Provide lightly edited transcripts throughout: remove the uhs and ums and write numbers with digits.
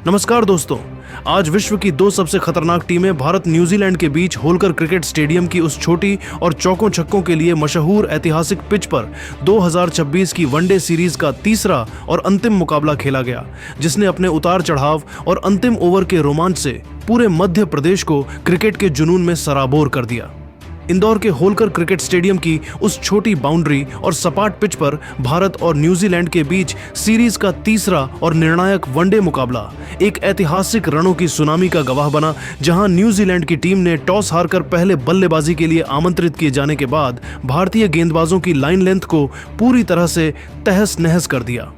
नमस्कार दोस्तों, आज विश्व की दो सबसे खतरनाक टीमें भारत न्यूजीलैंड के बीच होलकर क्रिकेट स्टेडियम की उस छोटी और चौकों छक्कों के लिए मशहूर ऐतिहासिक पिच पर 2026 की वनडे सीरीज का तीसरा और अंतिम मुकाबला खेला गया, जिसने अपने उतार चढ़ाव और अंतिम ओवर के रोमांच से पूरे मध्य प्रदेश को क्रिकेट के जुनून में सराबोर कर दिया। इंदौर के होलकर क्रिकेट स्टेडियम की उस छोटी बाउंड्री और सपाट पिच पर भारत और न्यूजीलैंड के बीच सीरीज का तीसरा और निर्णायक वनडे मुकाबला एक ऐतिहासिक रणों की सुनामी का गवाह बना, जहां न्यूजीलैंड की टीम ने टॉस हारकर पहले बल्लेबाजी के लिए आमंत्रित किए जाने के बाद भारतीय गेंदबाजों की लाइन लेंथ को पूरी तरह से तहस नहस कर दिया।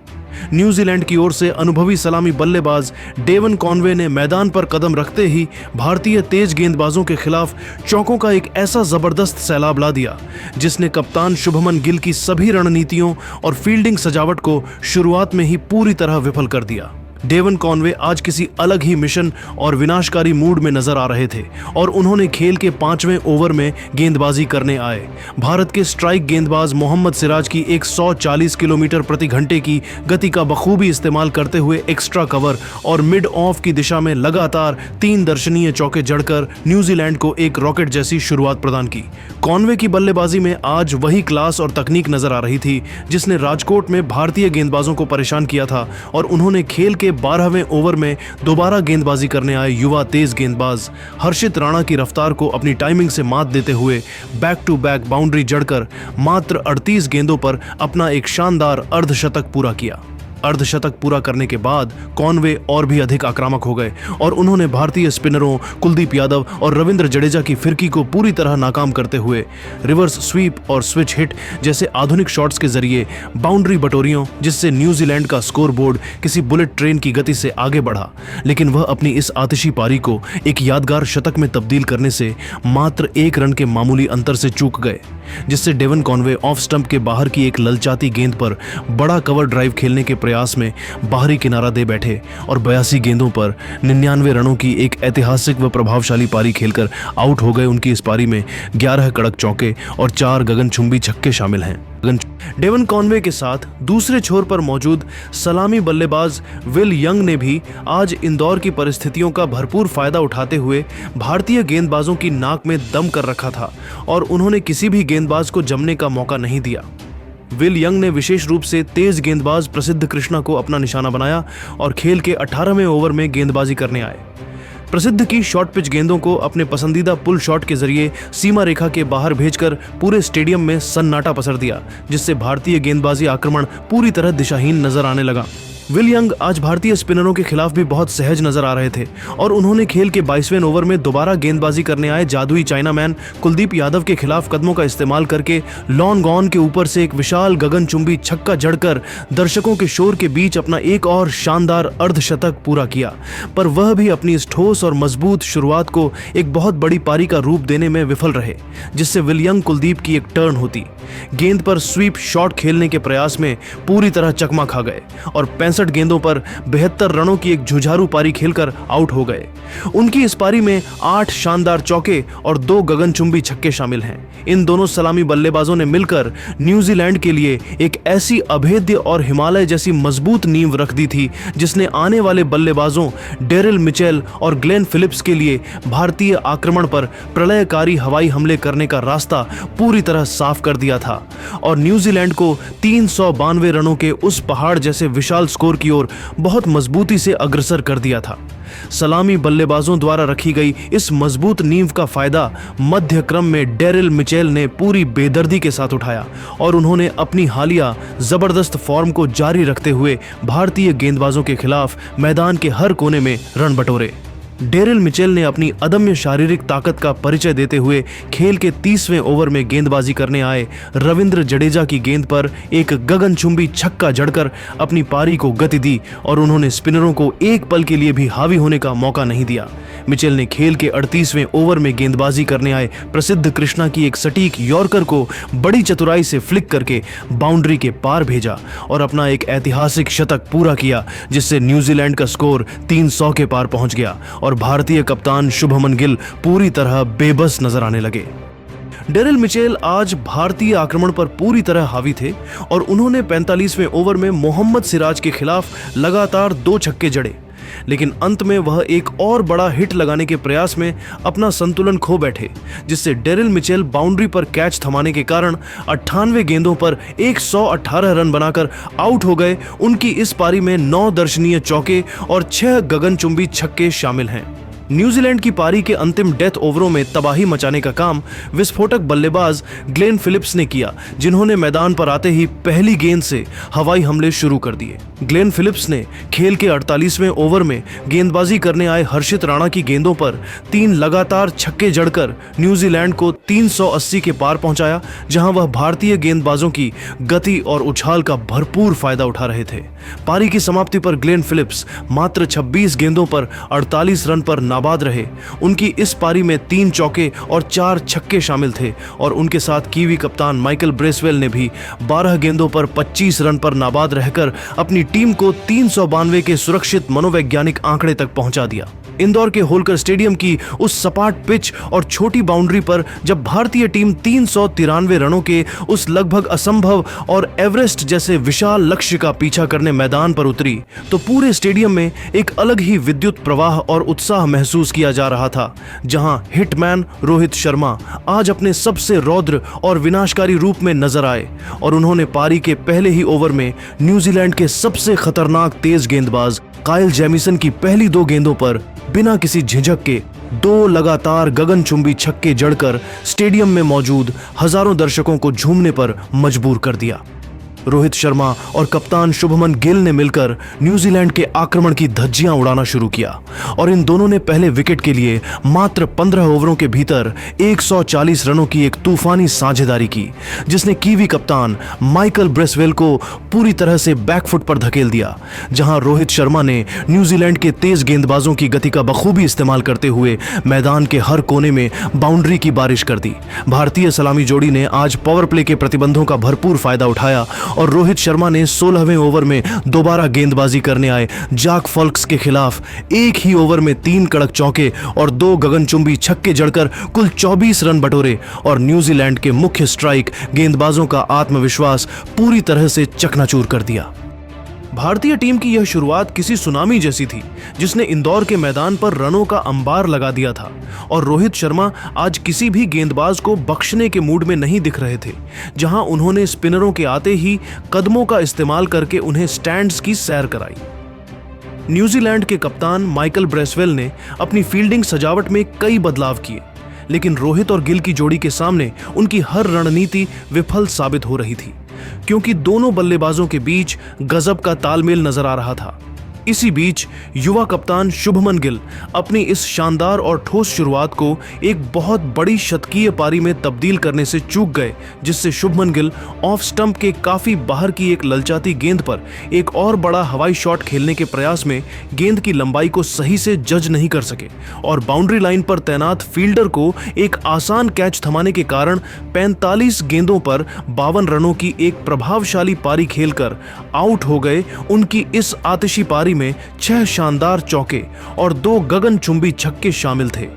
न्यूजीलैंड की ओर से अनुभवी सलामी बल्लेबाज डेवन कॉनवे ने मैदान पर कदम रखते ही भारतीय तेज गेंदबाजों के खिलाफ चौकों का एक ऐसा जबरदस्त सैलाब ला दिया, जिसने कप्तान शुभमन गिल की सभी रणनीतियों और फील्डिंग सजावट को शुरुआत में ही पूरी तरह विफल कर दिया। डेवन कॉनवे आज किसी अलग ही मिशन और विनाशकारी मूड में नजर आ रहे थे और उन्होंने खेल के 5वें ओवर में गेंदबाजी करने आए। भारत के स्ट्राइक गेंदबाज मोहम्मद सिराज की 140 किलोमीटर प्रति घंटे की गति का बखूबी इस्तेमाल करते हुए एक्स्ट्रा कवर और मिड ऑफ की दिशा में लगातार 3 दर्शनीय चौके जड़कर न्यूजीलैंड को एक रॉकेट जैसी शुरुआत प्रदान की। कॉनवे की बल्लेबाजी में आज वही क्लास और तकनीक नजर आ रही थी जिसने राजकोट में भारतीय गेंदबाजों को परेशान किया था और उन्होंने खेल के 12वें ओवर में दोबारा गेंदबाजी करने आए युवा तेज गेंदबाज हर्षित राणा की रफ्तार को अपनी टाइमिंग से मात देते हुए बैक टू बैक बाउंड्री जड़कर मात्र 38 गेंदों पर अपना एक शानदार अर्धशतक पूरा किया। अर्धशतक पूरा करने के बाद कॉनवे और भी अधिक आक्रामक हो गए और उन्होंने भारतीय स्पिनरों कुलदीप यादव और रविंद्र जडेजा की फिरकी को पूरी तरह नाकाम करते हुए रिवर्स स्वीप और स्विच हिट जैसे आधुनिक शॉट्स के जरिए बाउंड्री बटोरियों, जिससे न्यूजीलैंड का स्कोर बोर्ड किसी बुलेट ट्रेन की गति से आगे बढ़ा, लेकिन वह अपनी इस आतिशी पारी को एक यादगार शतक में तब्दील करने से मात्र 1 रन के मामूली अंतर से चूक गए, जिससे डेवन कॉनवे ऑफ स्टंप के बाहर की एक ललचाती गेंद पर बड़ा कवर ड्राइव खेलने के प्रयास में बाहरी किनारा दे बैठे और 82 गेंदों पर 99 रनों की एक ऐतिहासिक व प्रभावशाली पारी खेलकर आउट हो गए। उनकी इस पारी में 11 कड़क चौके और 4 गगनचुंबी छक्के शामिल हैं। डेवन कॉनवे के साथ दूसरे छोर पर मौजूद सलामी बल्लेबाज विल यंग ने भी आज इंदौर की परिस्थितियों का भरपूर फायदा उठाते हुए भारतीय गेंदबाजों की नाक में दम कर रखा था और उन्होंने किसी भी गेंदबाज को जमने का मौका नहीं दिया। विल यंग ने विशेष रूप से तेज गेंदबाज प्रसिद्ध कृष्णा को अपना निशाना बनाया और खेल के 18वें ओवर में गेंदबाजी करने आए। प्रसिद्ध की शॉर्ट पिच गेंदों को अपने पसंदीदा पुल शॉट के जरिए सीमा रेखा के बाहर भेजकर पूरे स्टेडियम में सन्नाटा पसर दिया, जिससे भारतीय गेंदबाजी आक्रमण पूरी तरह दिशाहीन नजर आने लगा। विल यंग आज भारतीय स्पिनरों के खिलाफ भी बहुत सहज नजर आ रहे थे और उन्होंने खेल के 22वें ओवर में दोबारा गेंदबाजी करने आए जादुई चाइनामैन कुलदीप यादव के खिलाफ कदमों का इस्तेमाल करके लॉन गॉन के ऊपर से एक विशाल गगनचुंबी छक्का जड़कर दर्शकों के शोर के बीच अपना एक और शानदार अर्धशतक पूरा किया। पर वह भी अपनी इस ठोस और मजबूत शुरुआत को एक बहुत बड़ी पारी का रूप देने में विफल रहे, जिससे विल यंग कुलदीप की एक टर्न होती गेंद पर स्वीप शॉट खेलने के प्रयास में पूरी तरह चकमा खा गए और 65 गेंदों पर 72 रनों की एक जुझारू पारी खेलकर आउट हो गए। उनकी इस पारी में 8 शानदार चौके और 2 गगनचुंबी छक्के शामिल हैं। इन दोनों सलामी बल्लेबाजों ने मिलकर न्यूजीलैंड के लिए एक ऐसी अभेद्य और हिमालय जैसी मजबूत नींव रख दी थी, जिसने आने वाले बल्लेबाजों डेरिल मिचेल और ग्लेन फिलिप्स के लिए भारतीय आक्रमण पर प्रलयकारी हवाई हमले करने का रास्ता पूरी तरह साफ कर दिया था और न्यूजीलैंड को 392 रनों के उस पहाड़ जैसे विशाल स्कोर की ओर बहुत मजबूती से अग्रसर कर दिया था। सलामी बल्लेबाजों द्वारा रखी गई इस मजबूत नींव का फायदा मध्य क्रम में डेरिल मिचेल ने पूरी बेदर्दी के साथ उठाया और उन्होंने अपनी हालिया जबरदस्त फॉर्म को जारी रखते हुए भारतीय गेंदबाजों के खिलाफ मैदान के हर कोने में रन बटोरे। डेरिल मिचेल ने अपनी अदम्य शारीरिक ताकत का परिचय देते हुए खेल के 30वें ओवर में गेंदबाजी करने आए रविंद्र जडेजा की गेंद पर एक गगनचुंबी छक्का जड़कर अपनी पारी को गति दी और उन्होंने स्पिनरों को एक पल के लिए भी हावी होने का मौका नहीं दिया। मिचेल ने खेल के 38वें ओवर में गेंदबाजी करने आए प्रसिद्ध कृष्णा की एक सटीक यॉर्कर को बड़ी चतुराई से फ्लिक करके बाउंड्री के पार भेजा और अपना एक ऐतिहासिक शतक पूरा किया, जिससे न्यूजीलैंड का स्कोर 300 के पार पहुंच गया और भारतीय कप्तान शुभमन गिल पूरी तरह बेबस नजर आने लगे। डेरिल मिचेल आज भारतीय आक्रमण पर पूरी तरह हावी थे और उन्होंने 45वें ओवर में मोहम्मद सिराज के खिलाफ लगातार 2 छक्के जड़े। लेकिन अंत में वह एक और बड़ा हिट लगाने के प्रयास में अपना संतुलन खो बैठे, जिससे डेरिल मिचेल बाउंड्री पर कैच थमाने के कारण 98 गेंदों पर 118 रन बनाकर आउट हो गए। उनकी इस पारी में 9 दर्शनीय चौके और 6 गगनचुंबी छक्के शामिल हैं। न्यूजीलैंड की पारी के अंतिम डेथ ओवरों में तबाही मचाने का काम विस्फोटक बल्लेबाज ग्लेन फिलिप्स ने किया, जिन्होंने मैदान पर आते ही पहली गेंद से हवाई हमले शुरू कर दिए। ग्लेन फिलिप्स ने खेल के 48वें ओवर में गेंदबाजी करने आए हर्षित राणा की गेंदों पर 3 लगातार छक्के जड़कर न्यूजीलैंड को 380 के पार पहुंचाया, जहां वह भारतीय गेंदबाजों की गति और उछाल का भरपूर फायदा उठा रहे थे। पारी की समाप्ति पर ग्लेन फिलिप्स मात्र 26 गेंदों पर 48 रन पर नाबाद रहे। उनकी इस पारी में 3 चौके और 4 छक्के शामिल थे और उनके साथ कीवी कप्तान माइकल ब्रेसवेल ने भी 12 गेंदों पर 25 रन पर नाबाद रहकर अपनी टीम को 392 के सुरक्षित मनोवैज्ञानिक आंकड़े तक पहुंचा दिया। इंदौर के होलकर स्टेडियम की उस सपाट पिच और छोटी बाउंड्री पर जब भारतीय टीम 393 रनों के उस लगभग असंभव और एवरेस्ट जैसे विशाल लक्ष्य का पीछा करने मैदान पर उतरी, तो पूरे स्टेडियम में एक अलग ही विद्युत प्रवाह और उत्साह महसूस किया जा रहा था। जहां हिटमैन रोहित शर्मा आज अपने सबसे रौद्र और विनाशकारी रूप में नजर आए और उन्होंने पारी के पहले ही ओवर में न्यूजीलैंड के सबसे खतरनाक तेज गेंदबाज काइल जेमिसन की पहली 2 गेंदों पर बिना किसी झिझक के 2 लगातार गगनचुंबी छक्के जड़कर स्टेडियम में मौजूद हजारों दर्शकों को झूमने पर मजबूर कर दिया। रोहित शर्मा और कप्तान शुभमन गिल ने मिलकर न्यूजीलैंड के आक्रमण की धज्जियां उड़ाना शुरू किया और इन दोनों ने पहले विकेट के लिए मात्र 15 ओवरों के भीतर 140 रनों की एक तूफानी साझेदारी की, जिसने कीवी कप्तान माइकल ब्रेसवेल को पूरी तरह से बैकफुट पर धकेल दिया। जहां रोहित शर्मा ने न्यूजीलैंड के तेज गेंदबाजों की गति का बखूबी इस्तेमाल करते हुए मैदान के हर कोने में बाउंड्री की बारिश कर दी। भारतीय सलामी जोड़ी ने आज पावर प्ले के प्रतिबंधों का भरपूर फायदा उठाया और रोहित शर्मा ने 16वें ओवर में दोबारा गेंदबाजी करने आए जैक फॉल्क्स के खिलाफ एक ही ओवर में 3 कड़क चौके और 2 गगनचुंबी छक्के जड़कर कुल 24 रन बटोरे और न्यूजीलैंड के मुख्य स्ट्राइक गेंदबाजों का आत्मविश्वास पूरी तरह से चकनाचूर कर दिया। भारतीय टीम की यह शुरुआत किसी सुनामी जैसी थी, जिसने इंदौर के मैदान पर रनों का अंबार लगा दिया था और रोहित शर्मा आज किसी भी गेंदबाज को बख्शने के मूड में नहीं दिख रहे थे। जहां उन्होंने स्पिनरों के आते ही कदमों का इस्तेमाल करके उन्हें स्टैंड्स की सैर कराई। न्यूजीलैंड के कप्तान माइकल ब्रेसवेल ने अपनी फील्डिंग सजावट में कई बदलाव किए, लेकिन रोहित और गिल की जोड़ी के सामने उनकी हर रणनीति विफल साबित हो रही थी, क्योंकि दोनों बल्लेबाजों के बीच गजब का तालमेल नजर आ रहा था। इसी बीच युवा कप्तान शुभमन गिल अपनी इस शानदार और ठोस शुरुआत को एक बहुत बड़ी शतकीय पारी में तब्दील करने से चूक गए, जिससे शुभमन गिल ऑफ स्टंप के काफी बाहर की एक ललचाती गेंद पर एक और बड़ा हवाई शॉट खेलने के प्रयास में गेंद की लंबाई को सही से जज नहीं कर सके और बाउंड्री लाइन पर तैनात फील्डर को एक आसान कैच थमाने के कारण 45 गेंदों पर 52 रनों की एक प्रभावशाली पारी खेलकर आउट हो गए। उनकी इस आतिशी पारी में 6 शानदार चौके और 2 गगनचुंबी छक्के शामिल थे।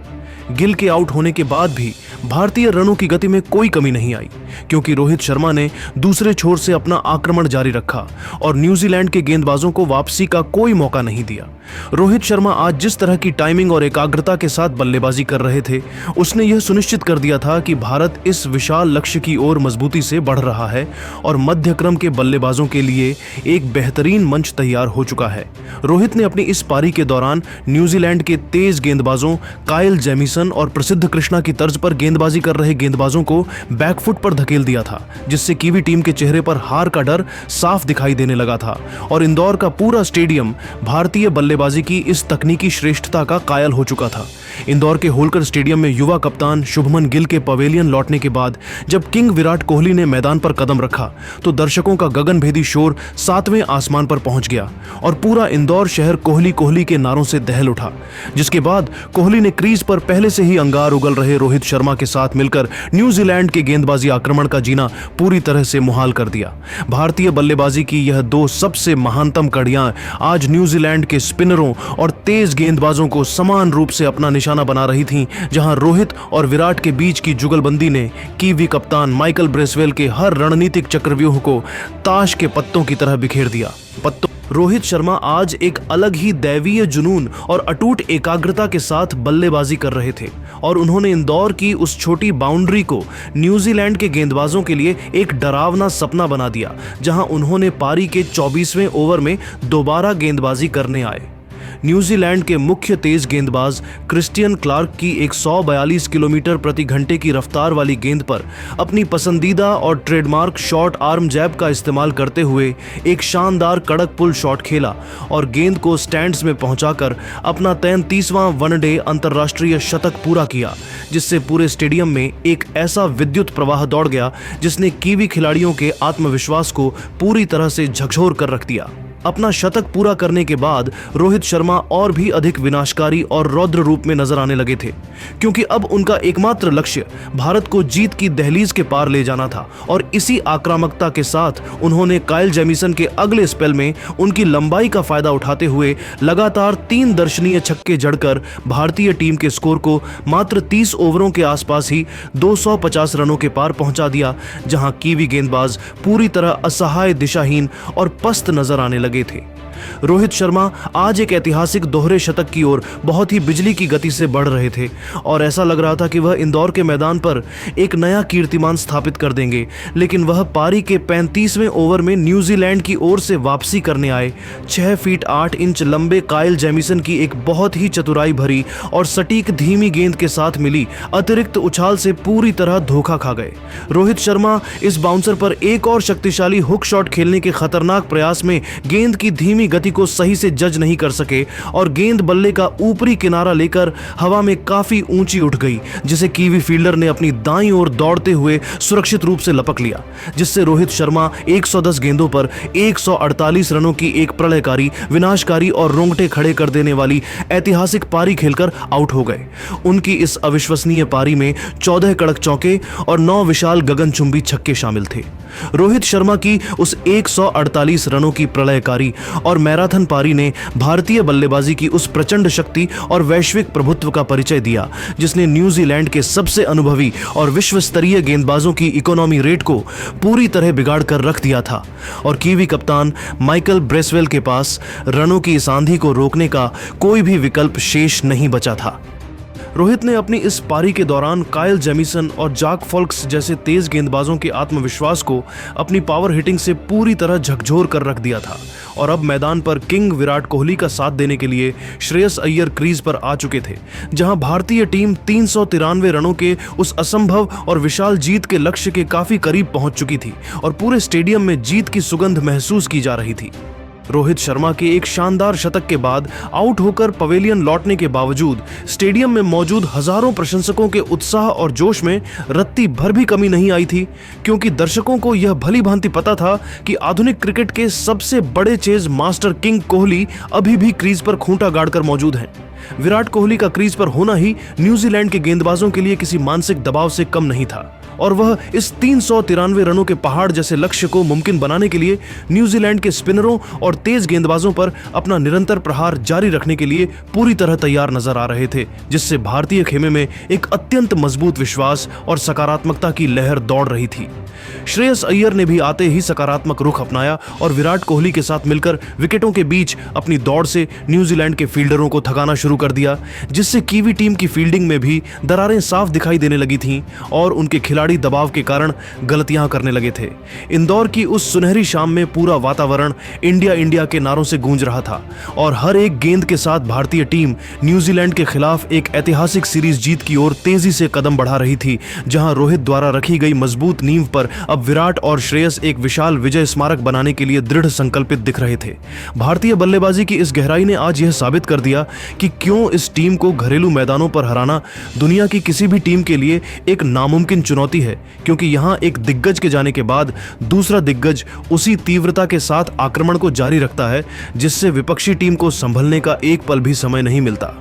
गिल के आउट होने के बाद भी भारतीय रनों की गति में कोई कमी नहीं आई, क्योंकि रोहित शर्मा ने दूसरे छोर से अपना आक्रमण जारी रखा और न्यूजीलैंड के गेंदबाजों को वापसी का कोई मौका नहीं दिया। रोहित शर्मा आज जिस तरह की टाइमिंग और एकाग्रता के साथ बल्लेबाजी कर रहे थे, उसने यह सुनिश्चित कर दिया था कि भारत इस विशाल लक्ष्य की ओर मजबूती से बढ़ रहा है और मध्य क्रम के बल्लेबाजों के लिए एक बेहतरीन मंच तैयार हो चुका है। रोहित ने अपनी इस पारी के दौरान न्यूजीलैंड के तेज गेंदबाजों काइल जेमिसन और प्रसिद्ध कृष्णा की तर्ज पर गेंदबाजी कर रहे गेंदबाजों को बैकफुट पर धकेल दिया था, जिससे कीवी टीम के चेहरे पर हार का डर साफ दिखाई देने लगा था और इंदौर का पूरा स्टेडियम भारतीय बल्लेबाजी की इस तकनीकी श्रेष्ठता का कायल हो चुका था। इंदौर के होलकर स्टेडियम में युवा कप्तान शुभमन गिल के पवेलियन लौटने के बाद जब किंग विराट कोहली ने मैदान पर कदम रखा, तो दर्शकों का गगनभेदी शोर 7वें आसमान पर पहुंच गया और पूरा इंदौर शहर कोहली कोहली के नारों से दहल उठा। जिसके बाद कोहली ने क्रीज पर पहले से ही अंगार उगल रहे रोहित शर्मा के साथ मिलकर न्यूजीलैंड के गेंदबाजी आक्रमण का जीना पूरी तरह से मुहाल कर दिया। भारतीय बल्लेबाजी की यह 2 सबसे महानतम कड़ियां आज न्यूजीलैंड के स्पिनरों और तेज गेंदबाजों को समान रूप से अपना निशाना बना रही थीं, जहां रोहित और विराट के बीच की जुगलबंदी ने कीवी कप्तान माइकल ब्रेसवेल के हर रणनीतिक चक्रव्यूह को ताश के पत्तों की तरह बिखेर दिया। रोहित शर्मा आज एक अलग ही दैवीय जुनून और अटूट एकाग्रता के साथ बल्लेबाजी कर रहे थे और उन्होंने इंदौर की उस छोटी बाउंड्री को न्यूजीलैंड के गेंदबाजों के लिए एक डरावना सपना बना दिया, जहां उन्होंने पारी के 24वें ओवर में दोबारा गेंदबाजी करने आए। न्यूजीलैंड के मुख्य तेज गेंदबाज क्रिस्टियन क्लार्क की 142 किलोमीटर प्रति घंटे की रफ्तार वाली गेंद पर अपनी पसंदीदा और ट्रेडमार्क शॉर्ट आर्म जैब का इस्तेमाल करते हुए एक शानदार कड़क पुल शॉट खेला और गेंद को स्टैंड्स में पहुंचाकर अपना 33वां वनडे अंतर्राष्ट्रीय शतक पूरा किया, जिससे पूरे स्टेडियम में एक ऐसा विद्युत प्रवाह दौड़ गया जिसने कीवी खिलाड़ियों के आत्मविश्वास को पूरी तरह से झकझोर कर रख दिया। अपना शतक पूरा करने के बाद रोहित शर्मा और भी अधिक विनाशकारी और रौद्र रूप में नजर आने लगे थे, क्योंकि अब उनका एकमात्र लक्ष्य भारत को जीत की दहलीज के पार ले जाना था और इसी आक्रामकता के साथ उन्होंने काइल जेमिसन के अगले स्पेल में उनकी लंबाई का फायदा उठाते हुए लगातार 3 दर्शनीय छक्के जड़कर भारतीय टीम के स्कोर को मात्र 30 ओवरों के आसपास ही 250 रनों के पार पहुंचा दिया, जहां कीवी गेंदबाज पूरी तरह असहाय, दिशाहीन और पस्त नजर आने लगे थे। रोहित शर्मा आज एक ऐतिहासिक दोहरे शतक की ओर बहुत ही बिजली की गति से बढ़ रहे थे और ऐसा लग रहा था कि वह इंदौर के मैदान पर एक नया कीर्तिमान स्थापित कर देंगे, लेकिन वह पारी के 35वें ओवर में न्यूजीलैंड की ओर से वापसी करने आए 6 फीट 8 इंच लंबे काइल जेमिसन की एक बहुत ही चतुराई भरी और सटीक धीमी गेंद के साथ मिली अतिरिक्त उछाल से पूरी तरह धोखा खा गए। रोहित शर्मा इस बाउंसर पर एक और शक्तिशाली हुक शॉट खेलने के खतरनाक प्रयास में गेंद की धीमी गति को सही से जज नहीं कर सके और गेंद बल्ले का ऊपरी किनारा लेकर हवा में काफी ऊंची उठ गई, जिसे कीवी फील्डर ने अपनी दाईं ओर दौड़ते हुए सुरक्षित रूप से लपक लिया, जिससे रोहित शर्मा 110 गेंदों पर 148 रनों की एक प्रलयकारी, विनाशकारी और रोंगटे खड़े कर देने वाली ऐतिहासिक पारी खेलकर आउट हो गए। उनकी इस अविश्वसनीय पारी में 14 कड़क चौके और 9 विशाल गगनचुंबी छक्के शामिल थे। रोहित शर्मा की उस 148 रनों की प्रलयकारी और मैराथन पारी ने भारतीय बल्लेबाजी की उस प्रचंड शक्ति और वैश्विक प्रभुत्व का परिचय दिया, जिसने न्यूजीलैंड के सबसे अनुभवी और विश्व स्तरीय गेंदबाजों की इकोनॉमी रेट को पूरी तरह बिगाड़ कर रख दिया था और कीवी कप्तान माइकल ब्रेसवेल के पास रनों की इस आंधी को रोकने का कोई भी विकल्प शेष नहीं बचा था। रोहित ने अपनी इस पारी के दौरान काइल जेमिसन और जाक फॉल्क्स जैसे तेज गेंदबाजों के आत्मविश्वास को अपनी पावर हिटिंग से पूरी तरह झकझोर कर रख दिया था और अब मैदान पर किंग विराट कोहली का साथ देने के लिए श्रेयस अय्यर क्रीज पर आ चुके थे, जहां भारतीय टीम 393 रनों के उस असंभव और विशाल जीत के लक्ष्य के काफी करीब पहुंच चुकी थी और पूरे स्टेडियम में जीत की सुगंध महसूस की जा रही थी। रोहित शर्मा के एक शानदार शतक के बाद आउट होकर पवेलियन लौटने के बावजूद स्टेडियम में मौजूद हजारों प्रशंसकों के उत्साह और जोश में रत्ती भर भी कमी नहीं आई थी, क्योंकि दर्शकों को यह भली भांति पता था कि आधुनिक क्रिकेट के सबसे बड़े चेज मास्टर किंग कोहली अभी भी क्रीज पर खूंटा गाड़कर मौजूद हैं। विराट कोहली का क्रीज पर होना ही न्यूजीलैंड के गेंदबाजों के लिए किसी मानसिक दबाव से कम नहीं था और वह इस 393 रनों के पहाड़ जैसे लक्ष्य को मुमकिन बनाने के लिए न्यूजीलैंड के स्पिनरों और तेज गेंदबाजों पर अपना निरंतर प्रहार जारी रखने के लिए पूरी तरह तैयार नजर आ रहे थे, जिससे भारतीय खेमे में एक अत्यंत मजबूत विश्वास और सकारात्मकता की लहर दौड़ रही थी। श्रेयस अय्यर ने भी आते ही सकारात्मक रुख अपनाया और विराट कोहली के साथ मिलकर विकेटों के बीच अपनी दौड़ से न्यूजीलैंड के फील्डरों को थकाना शुरू कर दिया, जिससे कीवी टीम की फील्डिंग में भी दरारें साफ दिखाई देने लगी थीं और उनके खिलाड़ी दबाव के कारण गलतियां करने लगे थे। इंदौर की उस सुनहरी शाम में पूरा वातावरण इंडिया इंडिया के नारों से गूंज रहा था और हर एक गेंद के साथ भारतीय टीम न्यूजीलैंड के खिलाफ एक ऐतिहासिक सीरीज जीत की ओर तेजी से कदम बढ़ा रही थी, जहां रोहित द्वारा रखी गई मजबूत नींव पर अब विराट और श्रेयस एक विशाल विजय स्मारक बनाने के लिए दृढ़ संकल्पित दिख रहे थे। भारतीय बल्लेबाजी की इस गहराई ने आज यह साबित कर दिया कि क्यों इस टीम को घरेलू मैदानों पर हराना दुनिया की किसी भी टीम के लिए एक नामुमकिन चुनौती है, क्योंकि यहां एक दिग्गज के जाने के बाद दूसरा दिग्गज उसी तीव्रता के साथ आक्रमण को जारी रखता है, जिससे विपक्षी टीम को संभलने का एक पल भी समय नहीं मिलता।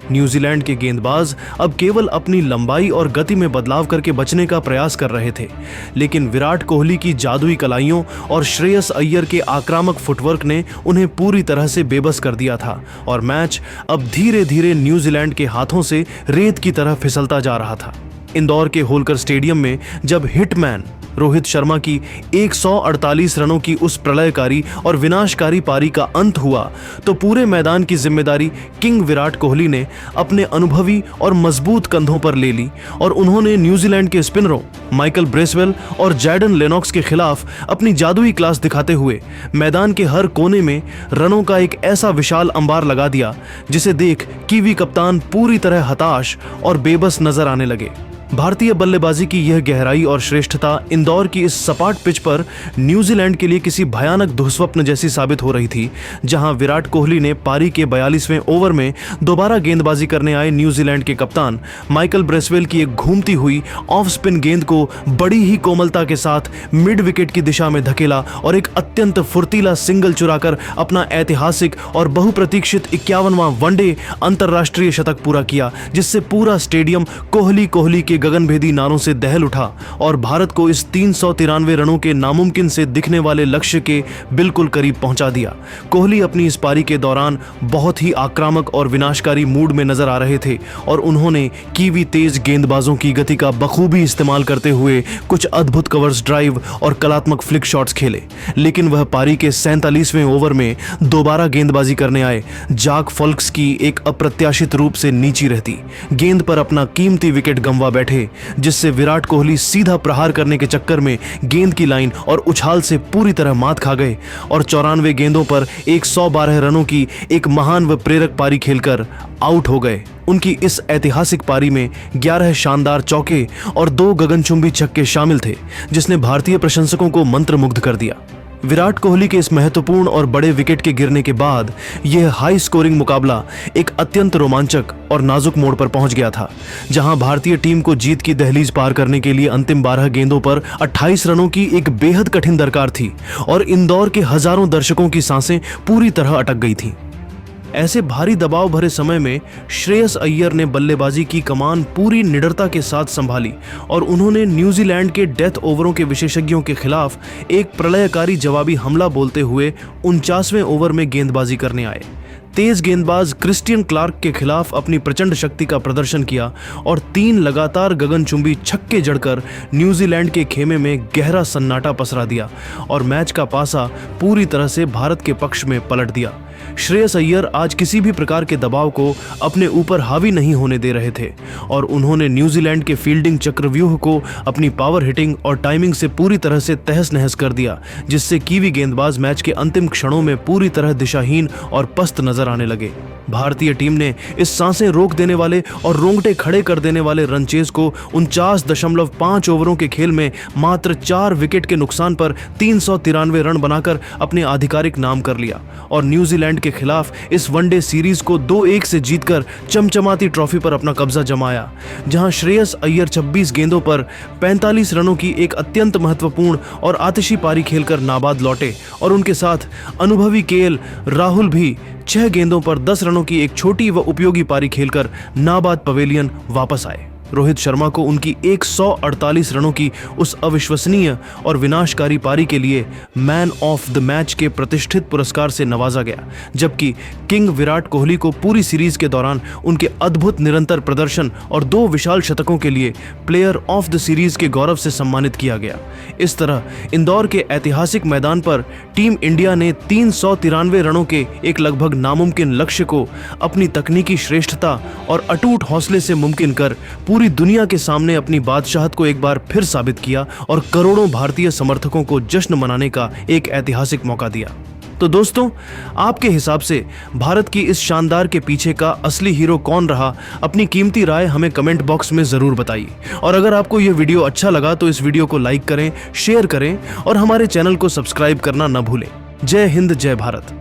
न्यूजीलैंड के गेंदबाज अब केवल अपनी लंबाई और गति में बदलाव करके बचने का प्रयास कर रहे थे, लेकिन विराट कोहली की जादुई कलाइयों और श्रेयस अय्यर के आक्रामक फुटवर्क ने उन्हें पूरी तरह से बेबस कर दिया था और मैच अब धीरे धीरे न्यूजीलैंड के हाथों से रेत की तरह फिसलता जा रहा था। इंदौर के होलकर स्टेडियम में जब हिटमैन रोहित शर्मा की 148 रनों की उस प्रलयकारी और विनाशकारी पारी का अंत हुआ तो पूरे मैदान की जिम्मेदारी किंग विराट कोहली ने अपने अनुभवी और मजबूत कंधों पर ले ली और उन्होंने न्यूजीलैंड के स्पिनरों माइकल ब्रेसवेल और जैडन लेनॉक्स के खिलाफ अपनी जादुई क्लास दिखाते हुए मैदान के हर कोने में रनों का एक ऐसा विशाल अंबार लगा दिया जिसे देख कीवी कप्तान पूरी तरह हताश और बेबस नजर आने लगे। भारतीय बल्लेबाजी की यह गहराई और श्रेष्ठता इंदौर की इस सपाट पिच पर न्यूजीलैंड के लिए किसी भयानक दुःस्वप्न जैसी साबित हो रही थी, जहां विराट कोहली ने पारी के 42वें ओवर में दोबारा गेंदबाजी करने आए न्यूजीलैंड के कप्तान माइकल ब्रेसवेल की एक घूमती हुई ऑफ स्पिन गेंद को बड़ी ही कोमलता के साथ मिड विकेट की दिशा में धकेला और एक अत्यंत फुर्तीला सिंगल चुराकर अपना ऐतिहासिक और बहुप्रतीक्षित 51वां वनडे अंतरराष्ट्रीय शतक पूरा किया, जिससे पूरा स्टेडियम कोहली कोहली के गगनभेदी नारों से दहल उठा और भारत को इस 393 रनों के नामुमकिन से दिखने वाले लक्ष्य के बिल्कुल करीब पहुंचा दिया। कोहली अपनी इस पारी के दौरान बहुत ही आक्रामक और विनाशकारी मूड में नजर आ रहे थे और उन्होंने कीवी तेज गेंदबाजों की गति का बखूबी इस्तेमाल करते हुए कुछ अद्भुत कवर्स ड्राइव और कलात्मक फ्लिक शॉट्स खेले, लेकिन वह पारी के 47वें ओवर में दोबारा गेंदबाजी करने आए जाक फॉल्क्स की एक अप्रत्याशित रूप से नीची रहती गेंद पर अपना कीमती विकेट गंवा बैठे, जिससे विराट कोहली सीधा प्रहार करने के चक्कर में गेंद की लाइन और उछाल से पूरी तरह मात खा गए और 94 गेंदों पर 112 रनों की एक महान व प्रेरक पारी खेलकर आउट हो गए। उनकी इस ऐतिहासिक पारी में 11 शानदार चौके और 2 गगनचुंबी छक्के शामिल थे, जिसने भारतीय प्रशंसकों को मंत्रमुग्ध कर दिया। विराट कोहली के इस महत्वपूर्ण और बड़े विकेट के गिरने के बाद यह हाई स्कोरिंग मुकाबला एक अत्यंत रोमांचक और नाजुक मोड़ पर पहुंच गया था, जहां भारतीय टीम को जीत की दहलीज पार करने के लिए अंतिम 12 गेंदों पर 28 रनों की एक बेहद कठिन दरकार थी और इंदौर के हजारों दर्शकों की सांसें पूरी तरह अटक गई थीं। ऐसे भारी दबाव भरे समय में श्रेयस अय्यर ने बल्लेबाजी की कमान पूरी निडरता के साथ संभाली और उन्होंने न्यूजीलैंड के डेथ ओवरों के विशेषज्ञों के खिलाफ एक प्रलयकारी जवाबी हमला बोलते हुए 49वें ओवर में गेंदबाजी करने आए। तेज गेंदबाज क्रिस्टियन क्लार्क के खिलाफ अपनी प्रचंड शक्ति का प्रदर्शन किया और 3 लगातार गगनचुंबी छक्के जड़कर न्यूजीलैंड के खेमे में गहरा सन्नाटा पसरा दिया और मैच का पासा पूरी तरह से भारत के पक्ष में पलट दिया। श्रेयस अय्यर आज किसी भी प्रकार के दबाव को अपने ऊपर हावी नहीं होने दे रहे थे और उन्होंने न्यूजीलैंड के फील्डिंग चक्रव्यूह को अपनी पावर हिटिंग और टाइमिंग से पूरी तरह से तहस नहस कर दिया, जिससे कीवी गेंदबाज मैच के अंतिम क्षणों में पूरी तरह दिशाहीन और पस्त नजर आने लगे। भारतीय टीम ने इस सांसें रोक देने वाले और रोंगटे खड़े कर देने वाले रनचेज को 49.5 ओवरों के खेल में मात्र 4 विकेट के नुकसान पर 393 रन बनाकर अपने आधिकारिक नाम कर लिया और न्यूजीलैंड के खिलाफ इस वनडे सीरीज को 2-1 से जीतकर चमचमाती ट्रॉफी पर अपना कब्जा जमाया, जहां श्रेयस अय्यर 26 गेंदों पर 45 रनों की एक अत्यंत महत्वपूर्ण और आतिशी पारी खेलकर नाबाद लौटे और उनके साथ अनुभवी केएल राहुल भी 6 गेंदों पर 10 रनों की एक छोटी व उपयोगी पारी खेलकर नाबाद पवेलियन वापस आए। रोहित शर्मा को उनकी 148 रनों की उस अविश्वसनीय और विनाशकारी पारी के लिए मैन ऑफ द मैच के प्रतिष्ठित पुरस्कार से नवाजा गया, जबकि किंग विराट कोहली को पूरी सीरीज के दौरान उनके अद्भुत निरंतर प्रदर्शन और 2 विशाल शतकों के लिए प्लेयर ऑफ द सीरीज के गौरव से सम्मानित किया गया। इस तरह इंदौर के ऐतिहासिक मैदान पर टीम इंडिया ने 393 रनों के एक लगभग नामुमकिन लक्ष्य को अपनी तकनीकी श्रेष्ठता और अटूट हौसले से मुमकिन कर पूरी दुनिया के सामने अपनी बादशाहत को एक बार फिर साबित किया और करोड़ों भारतीय समर्थकों को जश्न मनाने का एक ऐतिहासिक मौका दिया। तो दोस्तों, आपके हिसाब से भारत की इस शानदार के पीछे का असली हीरो कौन रहा? अपनी कीमती राय हमें कमेंट बॉक्स में जरूर बताइए और अगर आपको यह वीडियो अच्छा लगा तो इस वीडियो को लाइक करें, शेयर करें और हमारे चैनल को सब्सक्राइब करना न भूलें। जय हिंद, जय भारत।